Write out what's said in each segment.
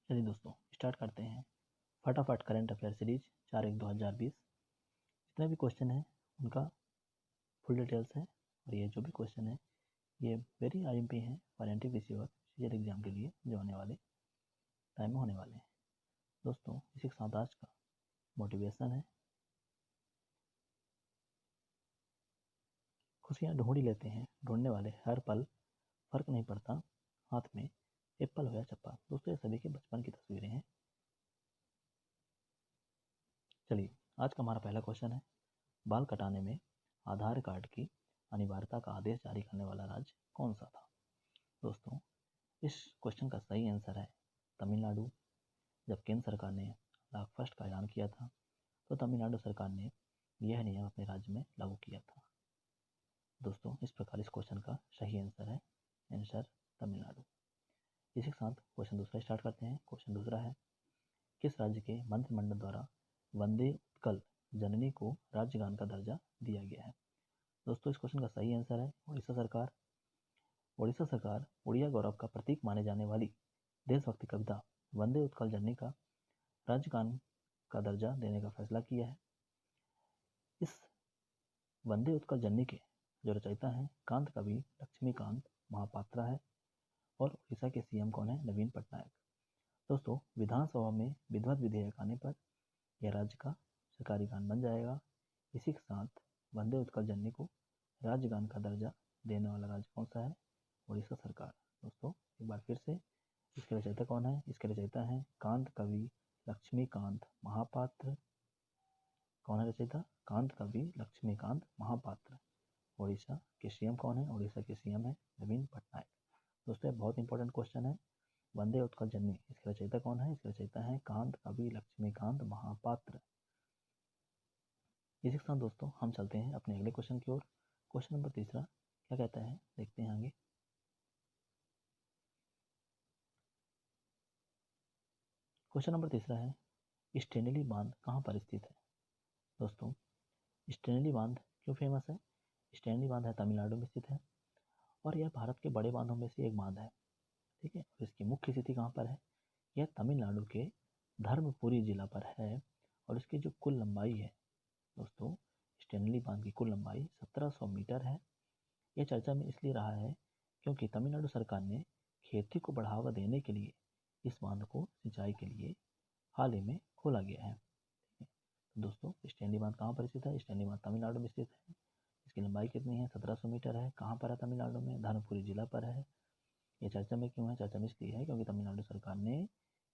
चलिए दोस्तों स्टार्ट करते हैं फटाफट करंट अफेयर सीरीज 4/1/2020। जितने भी क्वेश्चन हैं उनका फुल डिटेल्स है और ये जो भी क्वेश्चन है ये वेरी IMP हैं फॉर NTPC और CGL एग्जाम के लिए जो आने वाले टाइम में होने वाले हैं। दोस्तों इसी के साथ आज का मोटिवेशन है, खुशियाँ ढूंढ ही लेते हैं ढूंढने वाले हर पल, फर्क नहीं पड़ता हाथ में एप्पल हो या चप्पल। दोस्तों ये सभी के बचपन की तस्वीरें हैं। चलिए आज का हमारा पहला क्वेश्चन है, बाल कटाने में आधार कार्ड की अनिवार्यता का आदेश जारी करने वाला राज्य कौन सा था। दोस्तों इस क्वेश्चन का सही आंसर है तमिलनाडु। जब केंद्र सरकार ने लाख फर्स्ट का ऐलान किया था तो तमिलनाडु सरकार ने यह नियम अपने राज्य में लागू किया था। दोस्तों इस प्रकार इस क्वेश्चन का सही आंसर है आंसर तमिलनाडु। इसी के साथ क्वेश्चन दूसरा स्टार्ट करते हैं। क्वेश्चन दूसरा है, किस राज्य के मंत्रिमंडल द्वारा वंदे उत्कल जननी को राज्यगान का दर्जा दिया गया है। दोस्तों इस क्वेश्चन का सही आंसर है उड़ीसा सरकार। उड़ीसा सरकार उड़िया गौरव का प्रतीक माने जाने वाली देशभक्ति कविता वंदे उत्कल जननी का राज्यगान का दर्जा देने का फैसला किया है। इस वंदे उत्कल जननी के जो रचयिता हैं कांत कवि लक्ष्मीकांत महापात्रा है और उड़ीसा के CM कौन है, नवीन पटनायक। दोस्तों विधानसभा में विधिवत विधेयक आने पर यह राज्य का सरकारी गान बन जाएगा। इसी के साथ वंदे उत्कल जननी को राज्यगान का दर्जा देने वाला राज्य कौन सा है, उड़ीसा सरकार। दोस्तों एक बार फिर से इसके रचयिता कौन है, इसके रचयिता हैं कांत कवि लक्ष्मीकांत महापात्र। कौन है रचयिता, कांत कवि लक्ष्मीकांत महापात्र। उड़ीसा के CM कौन है, उड़ीसा के CM है नवीन पटनायक। दोस्तों बहुत इंपॉर्टेंट क्वेश्चन है, वंदे उत्कल जननी इसके रचयिता कौन है, इसके रचयिता है कांत कवि लक्ष्मीकांत महापात्र। इसी के साथ दोस्तों हम चलते हैं अपने अगले क्वेश्चन की ओर। क्वेश्चन नंबर तीसरा क्या कहता है, देखते हैं आगे। क्वेश्चन नंबर तीसरा है, स्टैनली बांध कहाँ पर स्थित है। दोस्तों स्टैनली बांध क्यों फेमस है, स्टैनली बांध है तमिलनाडु में स्थित है और यह भारत के बड़े बांधों में से एक बांध है। ठीक है, इसकी मुख्य स्थिति कहाँ पर है, यह तमिलनाडु के धर्मपुरी जिला पर है और इसकी जो कुल लंबाई है दोस्तों, स्टैनली बांध की कुल लंबाई 1700 मीटर है। यह चर्चा में इसलिए रहा है क्योंकि तमिलनाडु सरकार ने खेती को बढ़ावा देने के लिए इस बांध को सिंचाई के लिए हाल ही में खोला गया है। तो दोस्तों स्टैनली बांध कहाँ पर स्थित है, स्टैनली बांध तमिलनाडु में स्थित है। इसकी लंबाई कितनी है, 1700 मीटर है। कहाँ पर है, तमिलनाडु में धर्मपुरी जिला पर है। ये चर्चा में क्यों है, चर्चा में इसलिए है क्योंकि तमिलनाडु सरकार ने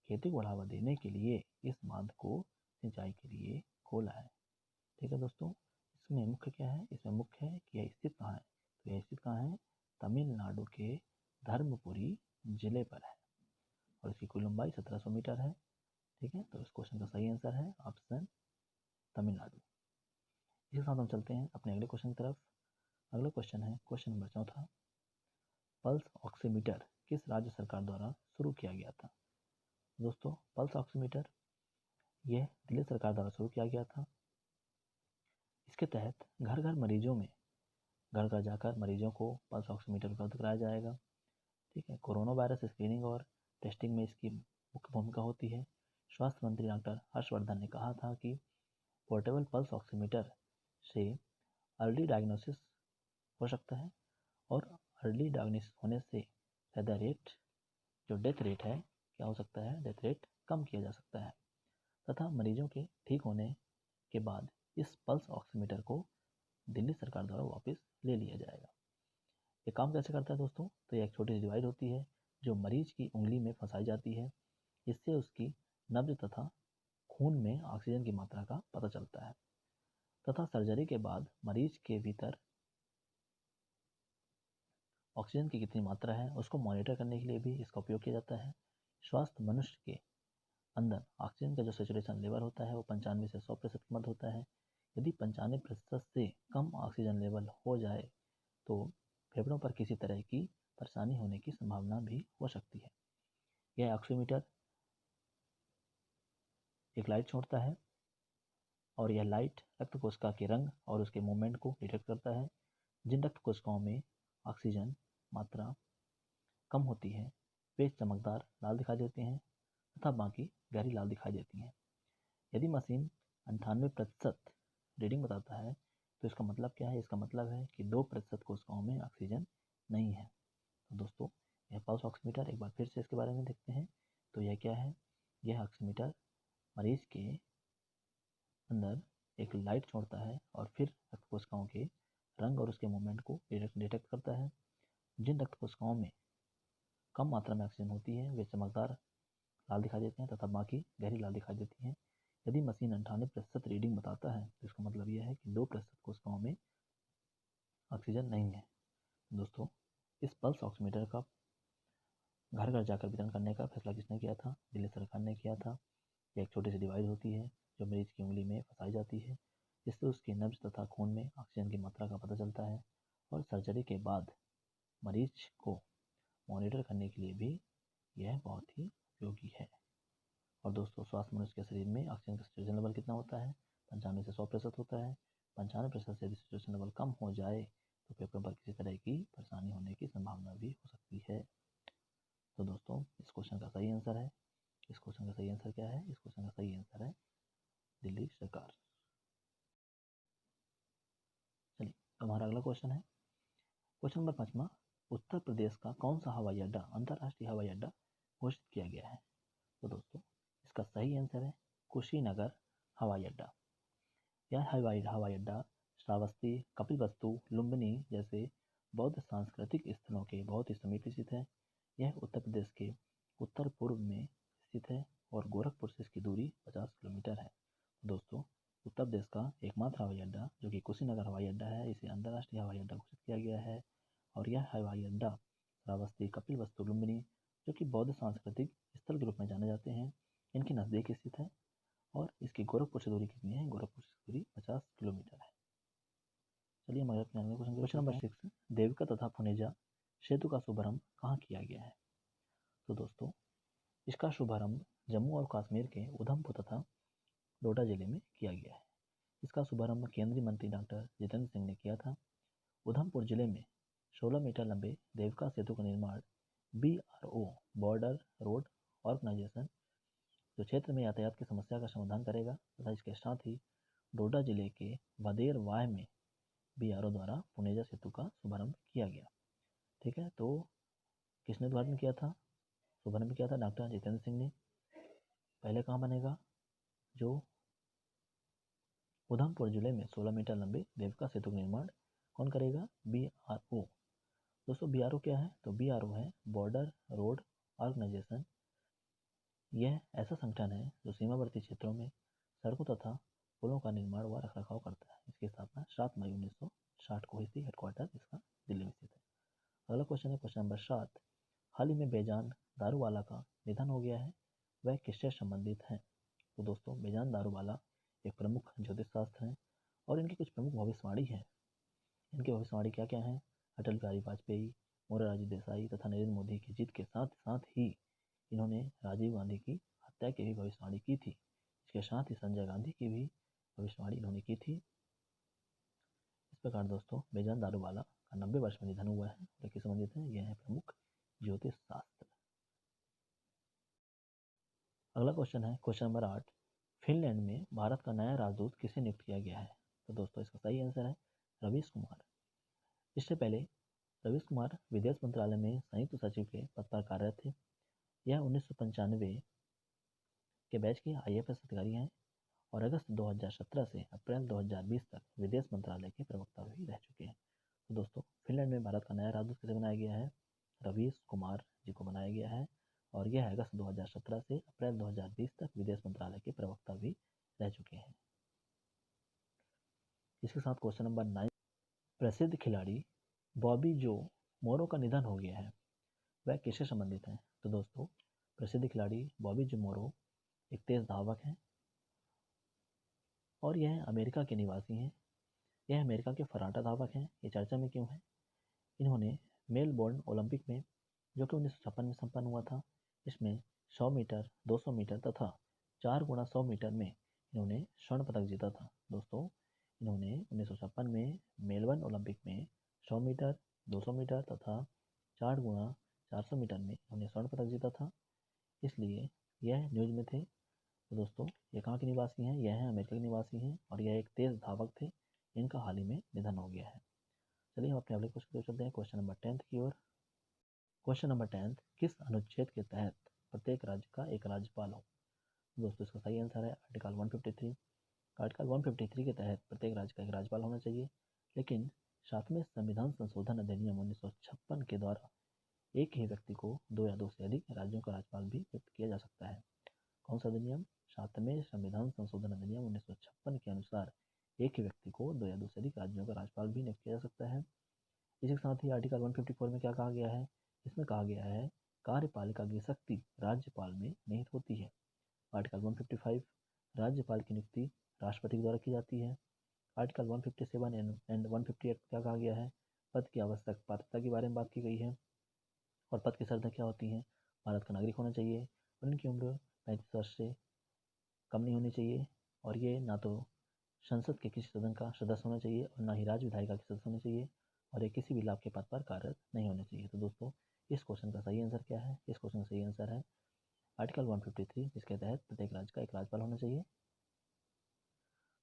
खेती को बढ़ावा देने के लिए इस बांध को सिंचाई के लिए खोला है। ठीक है दोस्तों, इसमें मुख्य क्या है, इसमें मुख्य है कि यह स्थित कहाँ है, तो यह स्थित कहाँ है, तमिलनाडु के धर्मपुरी जिले पर है और इसकी कुल लंबाई 1700 मीटर है। ठीक है, तो इस क्वेश्चन का सही आंसर है ऑप्शन तमिलनाडु। इसके साथ हम चलते हैं अपने अगले क्वेश्चन की तरफ। अगला क्वेश्चन है क्वेश्चन नंबर चौथा, पल्स ऑक्सीमीटर किस राज्य सरकार द्वारा शुरू किया गया था। दोस्तों पल्स ऑक्सीमीटर यह दिल्ली सरकार द्वारा शुरू किया गया था। इसके तहत घर घर मरीजों में घर घर जाकर मरीजों को पल्स ऑक्सीमीटर उपलब्ध कराया जाएगा। ठीक है, कोरोना वायरस स्क्रीनिंग और टेस्टिंग में इसकी मुख्य भूमिका होती है। स्वास्थ्य मंत्री डॉक्टर हर्षवर्धन ने कहा था कि पोर्टेबल पल्स ऑक्सीमीटर से अर्ली डायग्नोसिस हो सकता है और अर्ली डायग्नोसिस होने से द रेट जो डेथ रेट है क्या हो सकता है, डेथ रेट कम किया जा सकता है तथा मरीजों के ठीक होने के बाद इस पल्स ऑक्सीमीटर को दिल्ली सरकार द्वारा वापस ले लिया जाएगा। ये काम कैसे करता है दोस्तों, तो ये एक छोटी सी डिवाइस होती है जो मरीज की उंगली में फंसाई जाती है। इससे उसकी नब्ज तथा खून में ऑक्सीजन की मात्रा का पता चलता है तथा सर्जरी के बाद मरीज के भीतर ऑक्सीजन की कितनी मात्रा है उसको मॉनिटर करने के लिए भी इसका उपयोग किया जाता है। स्वास्थ्य मनुष्य के अंदर ऑक्सीजन का जो सेचुरेशन लेवल होता है वो 95 से 100% के मध्य होता है। यदि 95% से कम ऑक्सीजन लेवल हो जाए तो फेफड़ों पर किसी तरह की परेशानी होने की संभावना भी हो सकती है। यह ऑक्सीमीटर एक लाइट छोड़ता है और यह लाइट रक्त कोशिका के रंग और उसके मूवमेंट को डिटेक्ट करता है। जिन रक्त कोशिकाओं में ऑक्सीजन मात्रा कम होती है वे चमकदार लाल दिखाई देते हैं तथा बाकी गहरी लाल दिखाई देती हैं। यदि मशीन 98% रीडिंग बताता है तो इसका मतलब क्या है? इसका मतलब है कि 2% कोशिकाओं में ऑक्सीजन नहीं है। तो दोस्तों, यह पल्स ऑक्सीमीटर, एक बार फिर से इसके बारे में देखते हैं। तो यह क्या है? यह ऑक्सीमीटर मरीज के अंदर एक लाइट छोड़ता है और फिर रक्त कोशिकाओं के रंग और उसके मूवमेंट को डिटेक्ट करता है। जिन रक्त कोशिकाओं में कम मात्रा में ऑक्सीजन होती है वे चमकदार लाल दिखाई देते हैं तथा बाकी गहरी लाल दिखाई देती हैं। यदि मशीन 98% रीडिंग बताता है तो इसका मतलब यह है कि 2% कोशिकाओं में ऑक्सीजन नहीं है। दोस्तों, इस पल्स ऑक्सीमीटर का घर घर जाकर वितरण करने का फैसला किसने किया था? दिल्ली सरकार ने किया था। यह एक छोटी सी डिवाइस होती है जो मरीज की उंगली में फंसाई जाती है, जिससे उसके नब्ज तथा खून में ऑक्सीजन की मात्रा का पता चलता है और सर्जरी के बाद मरीज को मॉनिटर करने के लिए भी यह बहुत ही उपयोगी है। और दोस्तों, स्वास्थ्य मनुष्य के शरीर में ऑक्सीजन का सैचुरेशन लेवल कितना होता है? 95 से 100% होता है। 95% से यदि सैचुरेशन लेवल कम हो जाए तो फेफड़ों पर किसी तरह की परेशानी होने की संभावना भी हो सकती है। तो दोस्तों, इस क्वेश्चन का सही आंसर है, इस क्वेश्चन का सही आंसर क्या है? इस क्वेश्चन का सही आंसर है दिल्ली सरकार। चलिए, हमारा अगला क्वेश्चन है क्वेश्चन नंबर 5वां। उत्तर प्रदेश का कौन सा हवाई अड्डा अंतर्राष्ट्रीय हवाई अड्डा घोषित किया गया है? तो दोस्तों, इसका सही आंसर है कुशीनगर हवाई अड्डा। यह हवाई अड्डा श्रावस्ती, कपिलवस्तु, लुम्बिनी जैसे बौद्ध सांस्कृतिक स्थलों के बहुत ही समीप स्थित है। यह उत्तर प्रदेश के उत्तर पूर्व में स्थित है और गोरखपुर से इसकी दूरी 50 किलोमीटर है। दोस्तों, उत्तर प्रदेश का एकमात्र हवाई अड्डा जो कि कुशीनगर हवाई अड्डा है, इसे अंतर्राष्ट्रीय हवाई अड्डा घोषित किया गया है। और यह हवाई अड्डा श्रावस्ती, कपिलवस्तु, लुम्बिनी जो कि बौद्ध सांस्कृतिक स्थल के रूप में जाने जाते हैं, इनके नज़दीक स्थित है। और इसकी गोरखपुर से दूरी कितनी है? गोरखपुर से दूरी 50 किलोमीटर है। चलिए, हम अगले क्वेश्चन नंबर 6। देविका तथा फुनेजा सेतु का शुभारंभ कहाँ किया गया है? तो दोस्तों, इसका शुभारंभ जम्मू और कश्मीर के उधमपुर तथा डोडा जिले में किया गया है। इसका शुभारंभ केंद्रीय मंत्री डॉक्टर जितेंद्र सिंह ने किया था। उधमपुर जिले में 16 मीटर लंबे देविका सेतु का निर्माण BRO बॉर्डर रोड ऑर्गेनाइजेशन जो क्षेत्र में यातायात की समस्या का समाधान करेगा तथा इसके साथ ही डोडा जिले के वदेर वाह में BRO द्वारा पुनेजा सेतु का शुभारंभ किया गया। ठीक है, तो किसने उद्घाटन किया था? शुभारंभ किया था डॉक्टर जितेंद्र सिंह ने। पहले कहाँ बनेगा? जो उधमपुर जिले में 16 मीटर लंबे देविका सेतु का निर्माण कौन करेगा? BRO। दोस्तों, BRO क्या है? तो BRO है बॉर्डर रोड ऑर्गेनाइजेशन। यह ऐसा संगठन है जो सीमावर्ती क्षेत्रों में सड़कों तथा पुलों का निर्माण व रखरखाव करता है। इसकी स्थापना 7 मई 1960 को हुई थी। हेडक्वार्टर इसका दिल्ली में स्थित है। अगला क्वेश्चन है क्वेश्चन नंबर 7। हाल ही में बेजान दारूवाला का निधन हो गया है, वह किससे संबंधित है? तो दोस्तों, बेजान दारूवाला एक प्रमुख ज्योतिष शास्त्र हैं और इनकी कुछ प्रमुख भविष्यवाणी है। इनकी भविष्यवाणी क्या क्या है? अटल बिहारी वाजपेयी, मोरारजी देसाई तथा नरेंद्र मोदी की जीत के साथ साथ ही इन्होंने राजीव गांधी की हत्या की भी भविष्यवाणी की थी। इसके साथ ही संजय गांधी की भी भविष्यवाणी इन्होंने की थी। इस प्रकार दोस्तों, बेजान दारूवाला का 90 वर्ष में निधन हुआ है। किससे संबंधित है? यह है प्रमुख ज्योतिष शास्त्र। अगला क्वेश्चन है क्वेश्चन नंबर 8। फिनलैंड में भारत का नया राजदूत किसे नियुक्त किया गया है? तो दोस्तों, इसका सही आंसर है रवीश कुमार। इससे पहले रवीश कुमार विदेश मंत्रालय में संयुक्त सचिव के पद पर कार्यरत थे। यह 1995 के बैच के IFS अधिकारी हैं और अगस्त 2017 से अप्रैल 2020 तक विदेश मंत्रालय के प्रवक्ता भी रह चुके हैं। तो दोस्तों, फिनलैंड में भारत का नया राजदूत किसे बनाया गया है? रवीश कुमार जी को बनाया गया है और यह अगस्त 2017 से अप्रैल 2020 तक विदेश मंत्रालय के प्रवक्ता भी रह चुके हैं। इसके साथ क्वेश्चन नंबर 9। प्रसिद्ध खिलाड़ी बॉबी जो मोरो का निधन हो गया है, वह किससे संबंधित है? तो दोस्तों, प्रसिद्ध खिलाड़ी बॉबी जो मोरो एक तेज धावक हैं और यह अमेरिका के निवासी हैं। यह अमेरिका के फर्राटा धावक हैं। ये चर्चा में क्यों है? इन्होंने मेलबोर्न ओलंपिक में जो कि 1956 में संपन्न हुआ था, इसमें 100 मीटर, 200 मीटर तथा 4 गुणा 100 मीटर में इन्होंने स्वर्ण पदक जीता था। दोस्तों, इन्होंने 1956 में मेलबर्न ओलंपिक में 100 मीटर, 200 मीटर तथा 4 गुणा 400 मीटर में इन्होंने स्वर्ण पदक जीता था। इसलिए यह न्यूज़ में थे। तो दोस्तों ये कहाँ के निवासी हैं? यह हैं अमेरिका के निवासी हैं और यह एक तेज धावक थे। इनका हाल ही में निधन हो गया है। चलिए हम अपने अगले क्वेश्चन की ओर चलते हैं, क्वेश्चन नंबर 10 की ओर। क्वेश्चन नंबर 10, किस अनुच्छेद के तहत प्रत्येक राज्य का एक राज्यपाल हो? दोस्तों इसका सही आंसर है आर्टिकल 153। आर्टिकल 153 के तहत प्रत्येक राज्य का एक राज्यपाल होना चाहिए। लेकिन 7वें संविधान संशोधन अधिनियम 1956 के द्वारा एक ही व्यक्ति को 2 या 2 से अधिक राज्यों का राज्यपाल भी नियुक्त किया जा सकता है। कौन सा अधिनियम? 7वें संविधान संशोधन अधिनियम 1956 के अनुसार एक ही व्यक्ति को 2 या 2 से अधिक राज्यों का राज्यपाल भी नियुक्त किया जा सकता है। इसी के साथ ही आर्टिकल 154 में क्या कहा गया है? इसमें कहा गया है कार्यपालिका की शक्ति राज्यपाल में निहित होती है। आर्टिकल 155, राज्यपाल की नियुक्ति राष्ट्रपति द्वारा की जाती है। आर्टिकल 157 एंड 158 क्या कहा गया है? पद की आवश्यक पात्रता के बारे में बात की गई है। और पद की शर्तें क्या होती हैं? भारत का नागरिक होना चाहिए और इनकी उम्र 35 वर्ष से कम नहीं होनी चाहिए और ये ना तो संसद के किसी सदन का सदस्य होना चाहिए और ना ही राज्य विधायिका के सदस्य होने चाहिए और ये किसी भी लाभ के पद पर कार्यरत नहीं होने चाहिए। तो दोस्तों इस क्वेश्चन का सही आंसर क्या है? इस क्वेश्चन का सही आंसर है आर्टिकल 153, जिसके तहत प्रत्येक राज्य का एक राज्यपाल होना चाहिए।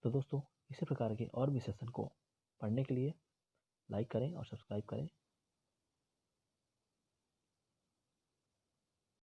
तो दोस्तों इसी प्रकार के और भी सेशन को पढ़ने के लिए लाइक करें और सब्सक्राइब करें।